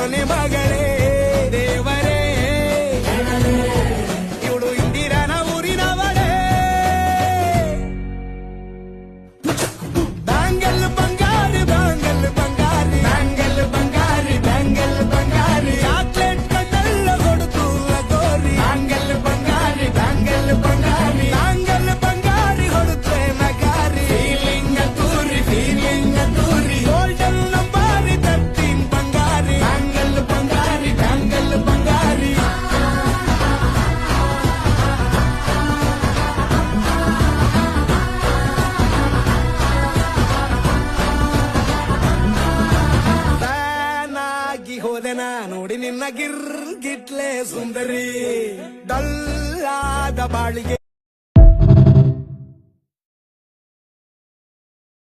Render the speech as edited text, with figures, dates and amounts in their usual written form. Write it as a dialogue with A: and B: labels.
A: ಕೊನೆ ಮಗಳೇ ದೇವರೇ ಇವಳು ಇಂದಿರನ ಊರಿನವಳೇ ಬ್ಯಾಂಗಲ್ ಬಂಗಾರಿ ಬ್ಯಾಂಗಲ್ ಬಂಗಾರಿ ಬ್ಯಾಂಗಲ್ ಬಂಗಾರಿ ಬ್ಯಾಂಗಲ್ ಬಂಗಾರಿ ಚಾಕ್ಲೇಟ್ ಕಣ್ಣಲ್ಲ ಕೊಡುತ್ತು ಗೋರಿ ಬ್ಯಾಂಗಲ್ ಬಂಗಾರಿ ಬ್ಯಾಂಗಲ್ ಬಂಗಾರಿ ಬ್ಯಾಂಗಲ್ ಬಂಗಾರಿ ಹೊಡುತ್ತೆ ನಗಾರಿ ಫೀಲಿಂಗ್ ತೂರಿ ಗೋಲ್ಡನ್ ನಂಬಾರಿ 13 ಬಂಗಾರಿ ಬ್ಯಾಂಗಲ್ ಬಂಗಾರಿ ಬ್ಯಾಂಗಲ್ ಬಂಗಾರಿ ತಾನಾಗಿ ಹೋದೆನ ನೋಡಿ ನಿನ್ನ ಗಿರ್ಗಿಟ್ಲೆ ಸುಂದರಿ ಡಲ್ಲಾದ ಬಾಳಿಗೆ